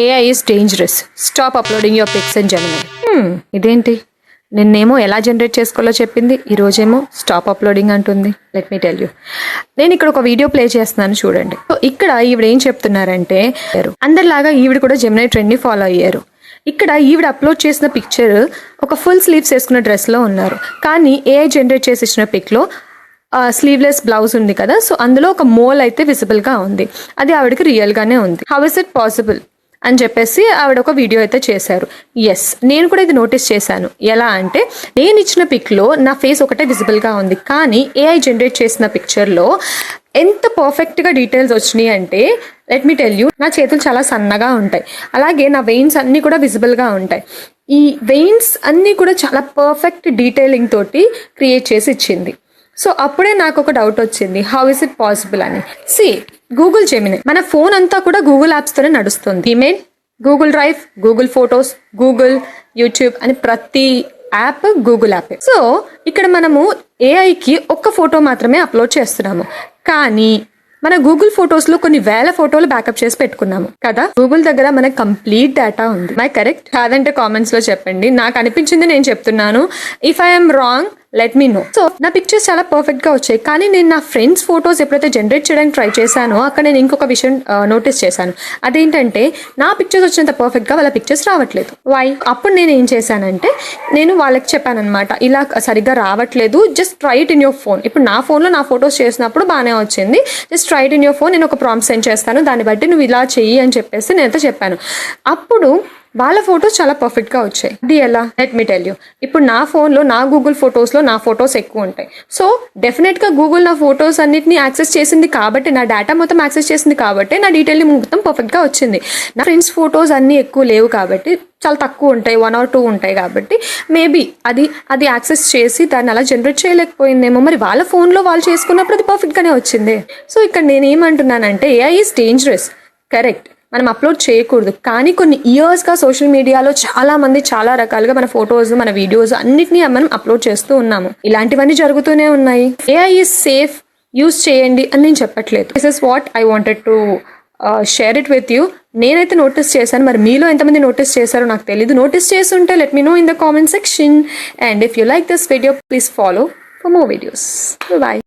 AI is dangerous. Stop uploading your pics in Gemini. ఇదేంటి నిన్నేమో ఎలా generate చేసుకోవాలో చెప్పింది, ఈ రోజేమో స్టాప్ అప్లోడింగ్ అంటుంది. లెట్ మీ టెల్ యూ, నేను ఇక్కడ ఒక వీడియో ప్లే చేస్తున్నాను చూడండి. సో ఇక్కడ ఈవిడ ఏం చెప్తున్నారంటే, అందరిలాగా ఈవిడ కూడా జెమినీ ట్రెండ్ ని ఫాలో అయ్యారు. ఇక్కడ ఈవిడ అప్లోడ్ చేసిన పిక్చర్ ఒక ఫుల్ స్లీవ్స్ వేసుకున్న డ్రెస్లో ఉన్నారు, కానీ AI జనరేట్ చేసి ఇచ్చిన పిక్లో స్లీవ్లెస్ బ్లౌజ్ ఉంది కదా, సో అందులో ఒక మోల్ అయితే విజిబుల్గా ఉంది. అది ఆవిడకి రియల్గానే ఉంది. హౌ ఇస్ ఇట్ పాసిబుల్ అని చెప్పేసి ఆవిడ ఒక వీడియో అయితే చేశారు. ఎస్, నేను కూడా ఇది నోటీస్ చేశాను. ఎలా అంటే, నేను ఇచ్చిన పిక్లో నా ఫేస్ ఒకటే విజిబుల్గా ఉంది, కానీ AI జనరేట్ చేసిన పిక్చర్లో ఎంత పర్ఫెక్ట్గా డీటెయిల్స్ వచ్చినాయి అంటే, లెట్ మీ టెల్ యూ, నా చేతులు చాలా సన్నగా ఉంటాయి, అలాగే నా వెయిన్స్ అన్నీ కూడా విజిబుల్గా ఉంటాయి. ఈ వెయిన్స్ అన్నీ కూడా చాలా పర్ఫెక్ట్ డీటెయిలింగ్ తోటి క్రియేట్ చేసి ఇచ్చింది. సో అప్పుడే నాకు ఒక డౌట్ వచ్చింది, హౌ ఇస్ ఇట్ పాసిబుల్ అని. గూగుల్ జెమినీ, మన ఫోన్ అంతా కూడా గూగుల్ యాప్స్తోనే నడుస్తుంది. Email, Google drive, Google photos, Google, YouTube అని ప్రతి యాప్ గూగుల్ యాప్. సో ఇక్కడ మనము ఏఐకి ఒక్క ఫోటో మాత్రమే అప్లోడ్ చేస్తున్నాము, కానీ మన గూగుల్ ఫొటోస్ లో కొన్ని వేల ఫోటోలు బ్యాకప్ చేసి పెట్టుకున్నాము కదా. గూగుల్ దగ్గర మనకు కంప్లీట్ డేటా ఉంది. My correct? కాదంటే కామెంట్స్ లో చెప్పండి. నాకు అనిపించింది నేను చెప్తున్నాను. If I'm wrong, let me know. So నా పిక్చర్స్ చాలా పర్ఫెక్ట్ గా వచ్చాయి, కానీ నేను నా ఫ్రెండ్స్ ఫొటోస్ ఎప్పుడైతే జనరేట్ చేయడానికి ట్రై చేశానో అక్కడ నేను ఇంకొక విషయం నోటీస్ చేశాను. అదేంటంటే, నా పిక్చర్స్ వచ్చినంత పర్ఫెక్ట్ గా వాళ్ళ పిక్చర్స్ రావట్లేదు. వై? అప్పుడు నేను ఏం చేశానంటే, నేను వాళ్ళకి చెప్పాను అనమాట, ఇలా సరిగ్గా రావట్లేదు, just try it in your phone. ఇప్పుడు నా ఫోన్లో నా ఫొటోస్ చేసినప్పుడు బాగానే వచ్చింది, just try it in your phone. నేను ఒక ప్రాంప్ట్ సెండ్ చేస్తాను, దాన్ని బట్టి నువ్వు ఇలా చెయ్యి అని చెప్పేసి నేనైతే చెప్పాను. అప్పుడు వాళ్ళ ఫొటోస్ చాలా పర్ఫెక్ట్గా వచ్చాయి. ఇది ఎలా? Let me tell you. ఇప్పుడు నా ఫోన్లో, నా గూగుల్ ఫొటోస్లో నా ఫొటోస్ ఎక్కువ ఉంటాయి. సో డెఫినెట్గా గూగుల్ నా ఫొటోస్ అన్నిటిని యాక్సెస్ చేసింది కాబట్టి, నా డేటా మొత్తం యాక్సెస్ చేసింది కాబట్టి, నా డీటెయిల్ మొత్తం పర్ఫెక్ట్గా వచ్చింది. నా ఫ్రెండ్స్ ఫొటోస్ అన్నీ ఎక్కువ లేవు కాబట్టి, చాలా తక్కువ ఉంటాయి, 1 or 2 ఉంటాయి కాబట్టి, మేబీ అది యాక్సెస్ చేసి దాన్ని అలా జనరేట్ చేయలేకపోయిందేమో. మరి వాళ్ళ ఫోన్లో వాళ్ళు చేసుకున్నప్పుడు అది పర్ఫెక్ట్గానే వచ్చింది. సో ఇక్కడ నేను ఏమంటున్నానంటే, AI ఈజ్ డేంజరస్. కరెక్ట్, మనం అప్లోడ్ చేయకూడదు, కానీ కొన్ని ఇయర్స్గా సోషల్ మీడియాలో చాలా మంది చాలా రకాలుగా మన ఫొటోస్, మన వీడియోస్ అన్నిటినీ మనం అప్లోడ్ చేస్తూ ఉన్నాము. ఇలాంటివన్నీ జరుగుతూనే ఉన్నాయి. AI ఈజ్ సేఫ్, యూస్ చేయండి అని నేను చెప్పట్లేదు. This is what I wanted to share it with you. నేనైతే నోటీస్ చేశాను, మరి మీలో ఎంతమంది నోటీస్ చేశారో నాకు తెలీదు. నోటీస్ చేస్తుంటే let me know in the comment section. And if you like this video, please follow for more videos. Bye.